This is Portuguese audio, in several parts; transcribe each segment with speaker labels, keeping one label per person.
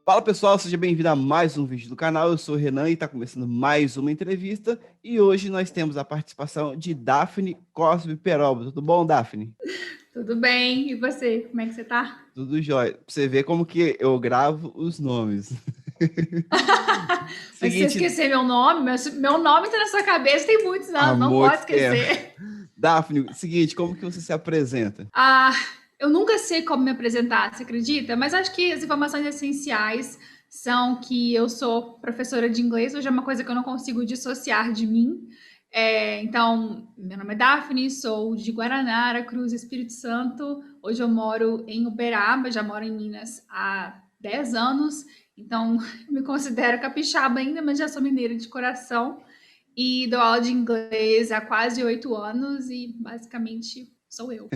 Speaker 1: Fala pessoal, seja bem-vindo a mais um vídeo do canal. Eu sou o Renan e está começando mais uma entrevista. E hoje nós temos a participação de Daphne Cosme Peroba. Tudo bom, Daphne?
Speaker 2: Tudo bem, e você? Como é que você tá?
Speaker 1: Tudo jóia. Pra você ver como que eu gravo os nomes.
Speaker 2: Mas se você
Speaker 1: Seguinte,
Speaker 2: esquecer meu nome, meu nome tá na sua cabeça tem muitos
Speaker 1: há
Speaker 2: anos, não pode
Speaker 1: muito tempo.
Speaker 2: esquecer.
Speaker 1: Daphne, seguinte, como que você se apresenta?
Speaker 2: Ah, eu nunca sei como me apresentar, você acredita? Mas acho que as informações essenciais são que eu sou professora de inglês, hoje é uma coisa que eu não consigo dissociar de mim. Então, meu nome é Daphne, sou de Guaraná, Cruz, Espírito Santo. Hoje eu moro em Uberaba, já moro em Minas há 10 anos. Então, me considero capixaba ainda, mas já sou mineira de coração. E dou aula de inglês há quase 8 anos e basicamente sou eu.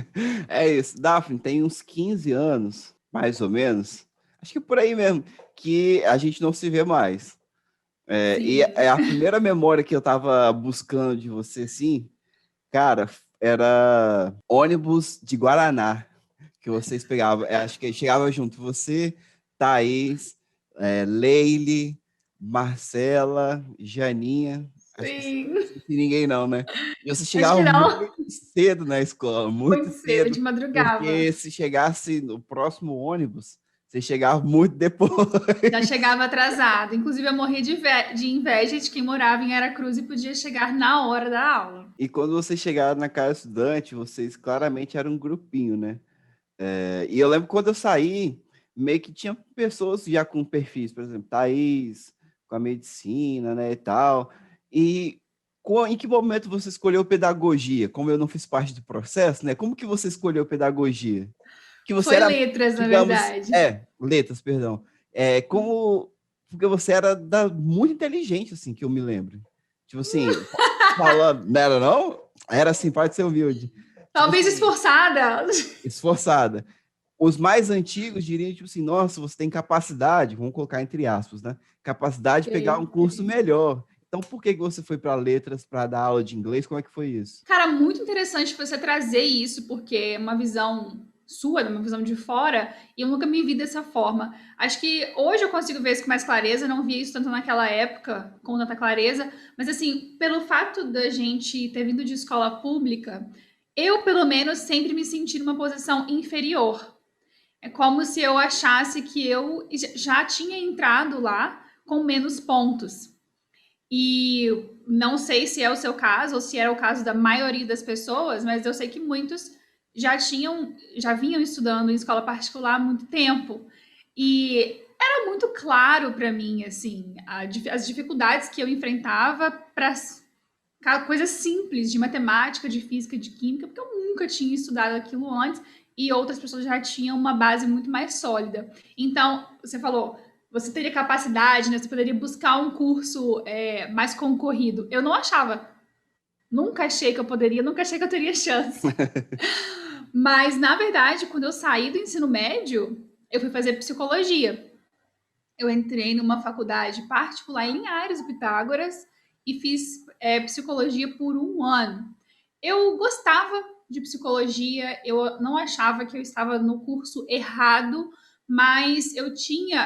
Speaker 1: É isso, Daphne tem uns 15 anos, mais ou menos. Acho que por aí mesmo, que a gente não se vê mais. E
Speaker 2: Sim.
Speaker 1: a primeira memória que eu tava buscando de você, assim, cara, era ônibus de Guaraná que vocês pegavam. Acho que chegava junto você, Thaís, Leile, Marcela, Janinha. Acho que
Speaker 2: Sim.
Speaker 1: esqueci ninguém não, né? E você
Speaker 2: Acho
Speaker 1: chegava
Speaker 2: que não.
Speaker 1: muito cedo na escola, muito
Speaker 2: Muito cedo,
Speaker 1: cedo,
Speaker 2: de madrugava.
Speaker 1: porque se chegasse no próximo ônibus, você chegava muito depois.
Speaker 2: Já chegava atrasado. Inclusive, eu morria de inveja de quem morava em Aracruz e podia chegar na hora da aula.
Speaker 1: E quando você chegava na casa estudante, vocês claramente eram um grupinho, né? E eu lembro quando eu saí, meio que tinha pessoas já com perfis, por exemplo, Thaís, com a medicina, né, e tal. E em que momento você escolheu pedagogia? Como eu não fiz parte do processo, né? Como que você escolheu pedagogia? Que você
Speaker 2: Foi
Speaker 1: era,
Speaker 2: letras, na
Speaker 1: digamos,
Speaker 2: verdade.
Speaker 1: letras, perdão. Porque você era muito inteligente, assim, que eu me lembro. Tipo assim, falando, não era não? Era assim, pode ser humilde. Tipo
Speaker 2: Talvez
Speaker 1: assim,
Speaker 2: esforçada.
Speaker 1: esforçada. Os mais antigos diriam, tipo assim, nossa, você tem capacidade, vamos colocar entre aspas, né? Capacidade de pegar um
Speaker 2: Sei,
Speaker 1: curso
Speaker 2: sei.
Speaker 1: melhor. Então, por que você foi para letras para dar aula de inglês? Como é que foi isso?
Speaker 2: Cara, muito interessante você trazer isso, porque é uma visão sua, uma visão de fora, e eu nunca me vi dessa forma. Acho que hoje eu consigo ver isso com mais clareza, não via isso tanto naquela época com tanta clareza, mas assim, pelo fato da gente ter vindo de escola pública, eu pelo menos sempre me senti numa posição inferior. É como se eu achasse que eu já tinha entrado lá com menos pontos. E não sei se é o seu caso ou se era o caso da maioria das pessoas, mas eu sei que muitos já vinham estudando em escola particular há muito tempo. E era muito claro para mim, assim, as dificuldades que eu enfrentava para coisas simples de matemática, de física, de química, porque eu nunca tinha estudado aquilo antes e outras pessoas já tinham uma base muito mais sólida. Então, você falou, você teria capacidade, né? Você poderia buscar um curso mais concorrido. Eu não achava, nunca achei que eu poderia, nunca achei que eu teria chance. Mas, na verdade, quando eu saí do ensino médio, eu fui fazer psicologia. Eu entrei numa faculdade particular em Linhares, Pitágoras, e fiz psicologia por um ano. Eu gostava de psicologia, eu não achava que eu estava no curso errado, mas eu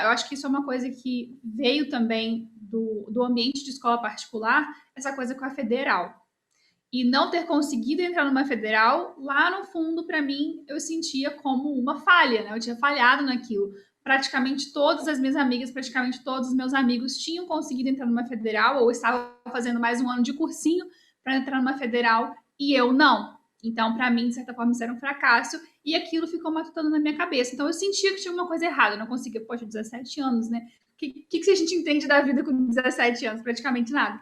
Speaker 2: acho que isso é uma coisa que veio também do ambiente de escola particular, essa coisa com a federal. E não ter conseguido entrar numa federal, lá no fundo, para mim, eu sentia como uma falha, né? Eu tinha falhado naquilo. Praticamente todas as minhas amigas, praticamente todos os meus amigos tinham conseguido entrar numa federal ou estavam fazendo mais um ano de cursinho para entrar numa federal e eu não. Então, para mim, de certa forma, isso era um fracasso e aquilo ficou matutando na minha cabeça. Então, eu sentia que tinha uma coisa errada. Eu não conseguia, poxa, 17 anos, né? O que a gente entende da vida com 17 anos? Praticamente nada.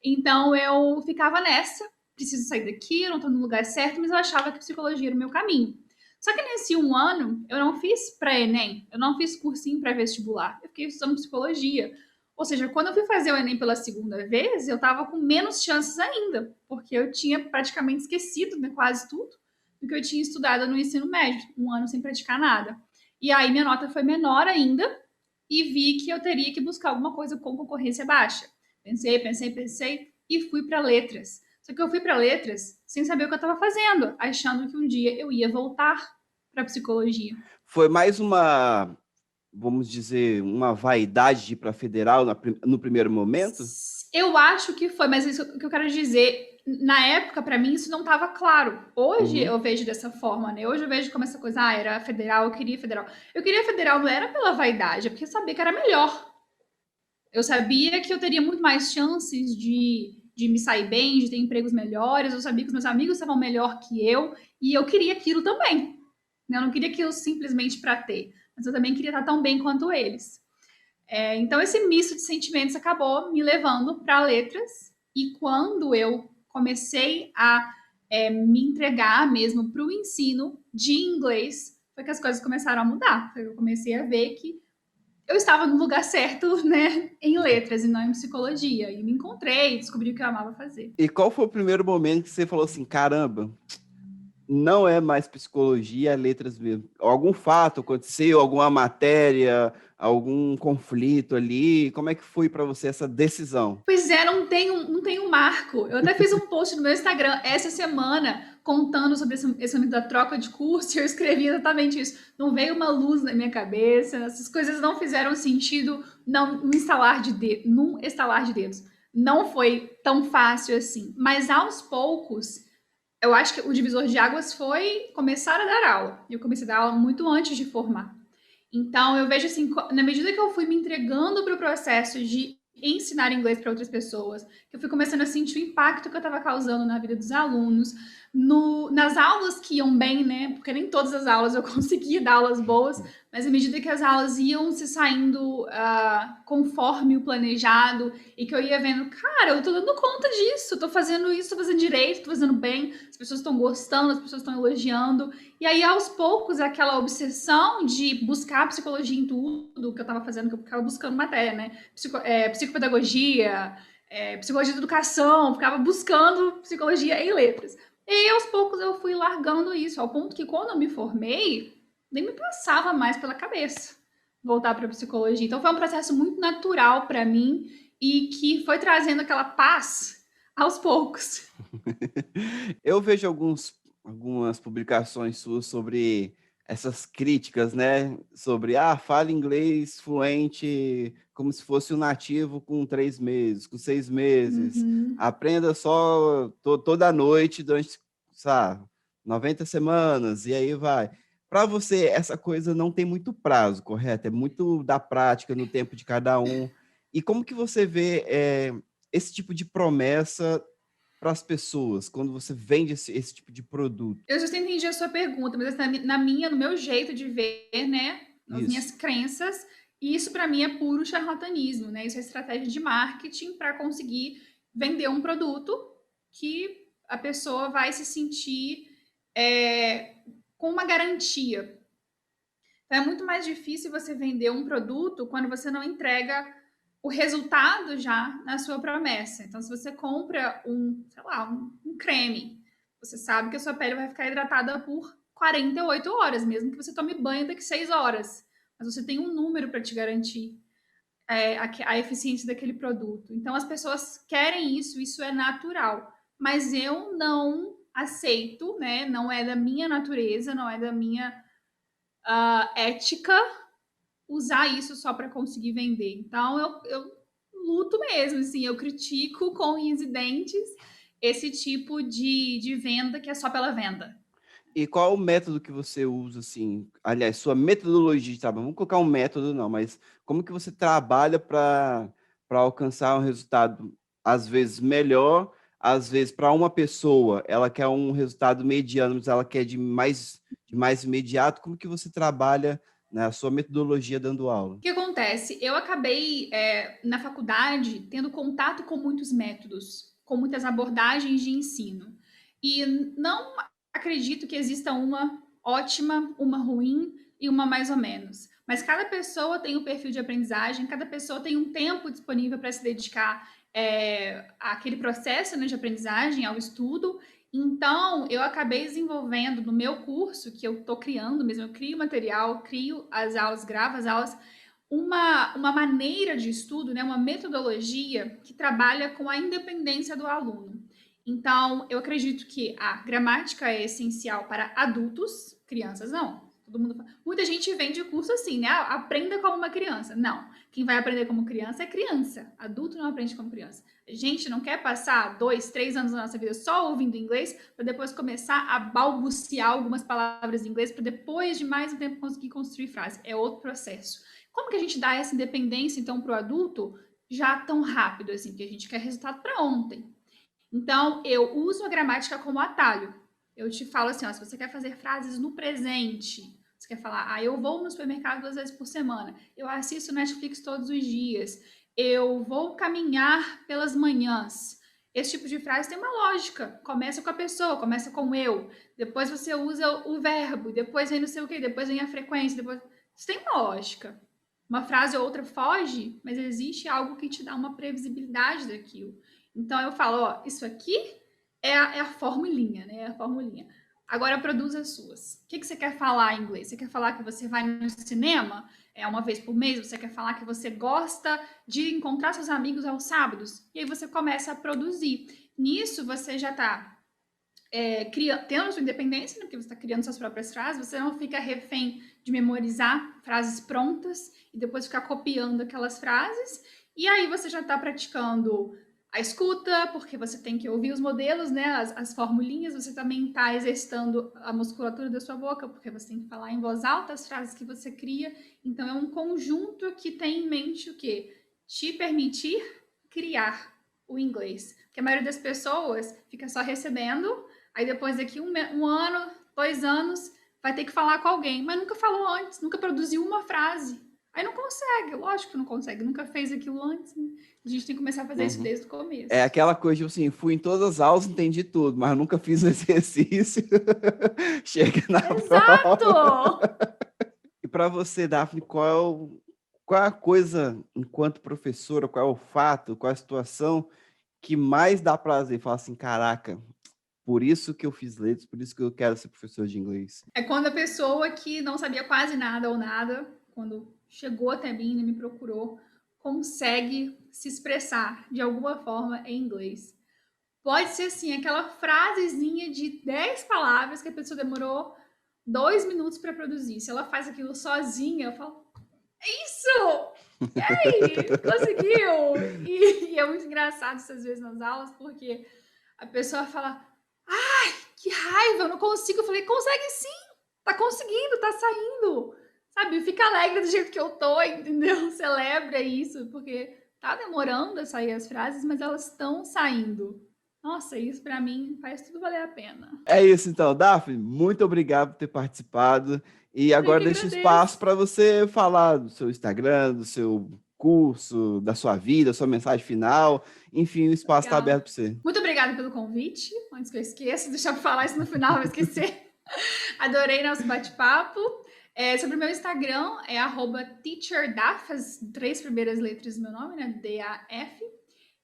Speaker 2: Então, eu ficava nessa preciso sair daqui, eu não estou no lugar certo, mas eu achava que psicologia era o meu caminho. Só que nesse um ano, eu não fiz pré-ENEM, eu não fiz cursinho pré-vestibular, eu fiquei estudando psicologia. Ou seja, quando eu fui fazer o Enem pela segunda vez, eu estava com menos chances ainda, porque eu tinha praticamente esquecido né, quase tudo do que eu tinha estudado no ensino médio, um ano sem praticar nada. E aí minha nota foi menor ainda e vi que eu teria que buscar alguma coisa com concorrência baixa. Pensei e fui para letras. Só que eu fui para letras sem saber o que eu estava fazendo, achando que um dia eu ia voltar para psicologia.
Speaker 1: Foi mais uma vamos dizer, uma vaidade de ir para a federal no primeiro momento?
Speaker 2: Eu acho que foi, mas isso que eu quero dizer, na época, para mim, isso não estava claro. Hoje
Speaker 1: Uhum.
Speaker 2: eu vejo dessa forma, né? Hoje eu vejo como essa coisa, era federal, eu queria federal. Eu queria federal não era pela vaidade, é porque eu sabia que era melhor. Eu sabia que eu teria muito mais chances de me sair bem, de ter empregos melhores. Eu sabia que os meus amigos estavam melhor que eu e eu queria aquilo também. Eu não queria aquilo simplesmente para ter, mas eu também queria estar tão bem quanto eles. Então, esse misto de sentimentos acabou me levando para letras. E quando eu comecei a me entregar mesmo para o ensino de inglês, foi que as coisas começaram a mudar. Eu comecei a ver que eu estava no lugar certo, né, em letras e não em psicologia. E me encontrei, descobri o que eu amava fazer.
Speaker 1: E qual foi o primeiro momento que você falou assim, caramba, não é mais psicologia, é letras mesmo? Algum fato aconteceu, alguma matéria, algum conflito ali? Como é que foi para você essa decisão?
Speaker 2: Pois é, não tem um marco. Eu até fiz um post no meu Instagram essa semana contando sobre esse momento da troca de curso e eu escrevi exatamente isso. Não veio uma luz na minha cabeça, essas coisas não fizeram sentido num estalar de dedos. Não foi tão fácil assim. Mas aos poucos, eu acho que o divisor de águas foi começar a dar aula. Eu comecei a dar aula muito antes de formar. Então, eu vejo assim, na medida que eu fui me entregando para o processo de ensinar inglês para outras pessoas, que eu fui começando a sentir o impacto que eu estava causando na vida dos alunos, nas aulas que iam bem, né? Porque nem todas as aulas eu conseguia dar aulas boas, mas à medida que as aulas iam se saindo conforme o planejado e que eu ia vendo, cara, eu tô dando conta disso, tô fazendo isso, tô fazendo direito, tô fazendo bem, as pessoas estão gostando, as pessoas estão elogiando. E aí, aos poucos, aquela obsessão de buscar psicologia em tudo que eu estava fazendo, que eu ficava buscando matéria, né? Psicopedagogia, psicologia da educação, ficava buscando psicologia em letras. E aí, aos poucos, eu fui largando isso, ao ponto que quando eu me formei, nem me passava mais pela cabeça voltar para psicologia. Então, foi um processo muito natural para mim e que foi trazendo aquela paz aos poucos.
Speaker 1: Eu vejo algumas publicações suas sobre essas críticas, né? Sobre, fala inglês fluente como se fosse um nativo com 3 meses, com 6 meses.
Speaker 2: Uhum.
Speaker 1: Aprenda só toda noite durante, sabe, 90 semanas, e aí vai. Para você, essa coisa não tem muito prazo, correto? É muito da prática, no tempo de cada um. E como que você vê esse tipo de promessa para as pessoas quando você vende esse tipo de produto?
Speaker 2: Eu já entendi a sua pergunta, mas no meu jeito de ver, né, nas
Speaker 1: Isso.
Speaker 2: minhas crenças, isso para mim é puro charlatanismo, né? Isso é estratégia de marketing para conseguir vender um produto que a pessoa vai se sentir com uma garantia. Então é muito mais difícil você vender um produto quando você não entrega o resultado já na sua promessa. Então, se você compra sei lá, um creme, você sabe que a sua pele vai ficar hidratada por 48 horas, mesmo que você tome banho daqui 6 horas. Mas você tem um número para te garantir a eficiência daquele produto. Então, as pessoas querem isso, isso é natural. Mas eu não aceito, né? Não é da minha natureza, não é da minha ética usar isso só para conseguir vender. Então, eu luto mesmo, assim, eu critico com unhas e dentes esse tipo de venda que é só pela venda.
Speaker 1: E qual o método que você usa, assim? Aliás, sua metodologia de trabalho. Vamos colocar um método, não, mas como que você trabalha para alcançar um resultado, às vezes, melhor, às vezes, para uma pessoa, ela quer um resultado mediano, mas ela quer de mais imediato. Como que você trabalha na sua metodologia dando aula?
Speaker 2: O que acontece? Eu acabei, na faculdade, tendo contato com muitos métodos, com muitas abordagens de ensino. E não acredito que exista uma ótima, uma ruim e uma mais ou menos. Mas cada pessoa tem um perfil de aprendizagem, cada pessoa tem um tempo disponível para se dedicar àquele processo, né, de aprendizagem, ao estudo. Então, eu acabei desenvolvendo no meu curso, que eu estou criando mesmo, eu crio material, crio as aulas, gravo as aulas, uma maneira de estudo, né, uma metodologia que trabalha com a independência do aluno. Então, eu acredito que a gramática é essencial para adultos, crianças não. Todo mundo fala. Muita gente vende o curso assim, né? Aprenda como uma criança. Não. Quem vai aprender como criança é criança. Adulto não aprende como criança. A gente não quer passar 2, 3 anos da nossa vida só ouvindo inglês para depois começar a balbuciar algumas palavras em inglês para depois de mais um tempo conseguir construir frases. É outro processo. Como que a gente dá essa independência, então, para o adulto já tão rápido, assim, porque a gente quer resultado para ontem? Então, eu uso a gramática como atalho. Eu te falo assim, ó, se você quer fazer frases no presente, você quer falar, eu vou no supermercado 2 vezes por semana, eu assisto Netflix todos os dias, eu vou caminhar pelas manhãs. Esse tipo de frase tem uma lógica. Começa com a pessoa, começa com eu, depois você usa o verbo, depois vem não sei o quê, depois vem a frequência, depois... Isso tem uma lógica. Uma frase ou outra foge, mas existe algo que te dá uma previsibilidade daquilo. Então eu falo, ó, isso aqui é a formulinha, né? É a formulinha. Agora produza as suas. O que você quer falar em inglês? Você quer falar que você vai no cinema uma vez por mês? Você quer falar que você gosta de encontrar seus amigos aos sábados? E aí você começa a produzir. Nisso você já está tendo a sua independência, né? Porque você está criando suas próprias frases. Você não fica refém de memorizar frases prontas e depois ficar copiando aquelas frases. E aí você já está praticando a escuta, porque você tem que ouvir os modelos, né? As formulinhas, você também está exercitando a musculatura da sua boca, porque você tem que falar em voz alta as frases que você cria. Então, é um conjunto que tem em mente o quê? Te permitir criar o inglês. Porque a maioria das pessoas fica só recebendo, aí depois daqui um ano, 2 anos, vai ter que falar com alguém, mas nunca falou antes, nunca produziu uma frase. Aí não consegue, lógico que não consegue, nunca fez aquilo antes, né? A gente tem que começar a fazer isso desde o começo.
Speaker 1: É aquela coisa, tipo assim, fui em todas as aulas, entendi tudo, mas nunca fiz o exercício. Chega na
Speaker 2: Exato!
Speaker 1: prova. E para você, Daphne, qual é a coisa, enquanto professora, qual é o fato, qual é a situação que mais dá prazer? Falar assim, caraca, por isso que eu fiz letras, por isso que eu quero ser professor de inglês.
Speaker 2: É quando a pessoa que não sabia quase nada ou nada, quando chegou até mim e me procurou, consegue se expressar de alguma forma em inglês. Pode ser assim, aquela frasezinha de 10 palavras que a pessoa demorou 2 minutos para produzir. Se ela faz aquilo sozinha, eu falo, é isso! E aí, conseguiu! E é muito engraçado essas vezes nas aulas, porque a pessoa fala, ai, que raiva, eu não consigo. Eu falei, consegue sim, tá conseguindo, tá saindo. Sabe, fica alegre do jeito que eu tô, entendeu? Celebra isso, porque tá demorando a sair as frases, mas elas estão saindo. Nossa, isso para mim faz tudo valer a pena.
Speaker 1: É isso então, Daphne, muito obrigado por ter participado. E agora deixo espaço para você falar do seu Instagram, do seu curso, da sua vida, sua mensagem final. Enfim, o espaço está aberto para você.
Speaker 2: Muito obrigada pelo convite. Antes que eu esqueça, deixa eu falar isso no final, vou esquecer. Adorei nosso bate-papo. Sobre o meu Instagram, é @teacherdaf, as 3 primeiras letras do meu nome, né? DAF.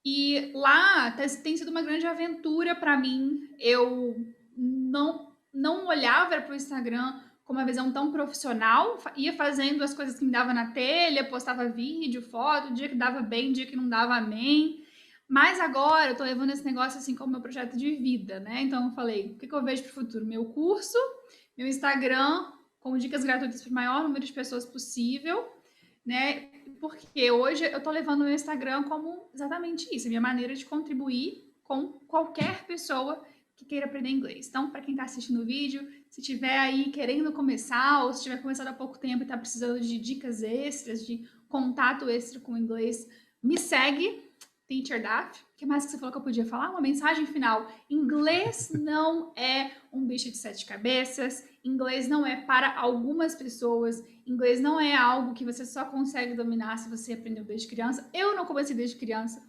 Speaker 2: E lá tem sido uma grande aventura para mim. Eu não olhava para o Instagram com uma visão tão profissional, ia fazendo as coisas que me dava na telha, postava vídeo, foto, dia que dava bem, dia que não dava amém. Mas agora eu tô levando esse negócio assim como meu projeto de vida, né? Então eu falei, o que eu vejo pro futuro? Meu curso, meu Instagram, com dicas gratuitas para o maior número de pessoas possível, né? Porque hoje eu tô levando o meu Instagram como exatamente isso, a minha maneira de contribuir com qualquer pessoa que queira aprender inglês. Então, para quem está assistindo o vídeo, se tiver aí querendo começar, ou se tiver começado há pouco tempo e está precisando de dicas extras, de contato extra com o inglês, me segue, TeacherDaf. O que mais que você falou que eu podia falar? Uma mensagem final. Inglês não é um bicho de 7 cabeças. Inglês não é para algumas pessoas. Inglês não é algo que você só consegue dominar se você aprendeu desde criança. Eu não comecei desde criança.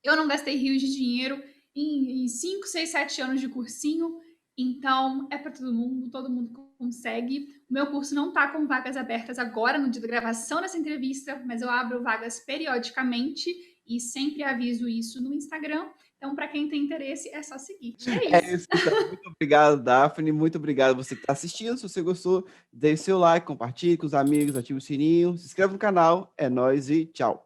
Speaker 2: Eu não gastei rios de dinheiro em 5, 6, 7 anos de cursinho. Então, é para todo mundo consegue. O meu curso não está com vagas abertas agora, no dia da gravação dessa entrevista, mas eu abro vagas periodicamente e sempre aviso isso no Instagram. Então, para quem tem interesse, é só seguir. É isso.
Speaker 1: Então, muito obrigado, Daphne. Muito obrigado você que está assistindo. Se você gostou, deixe seu like, compartilhe com os amigos, ative o sininho, se inscreva no canal. É nóis e tchau.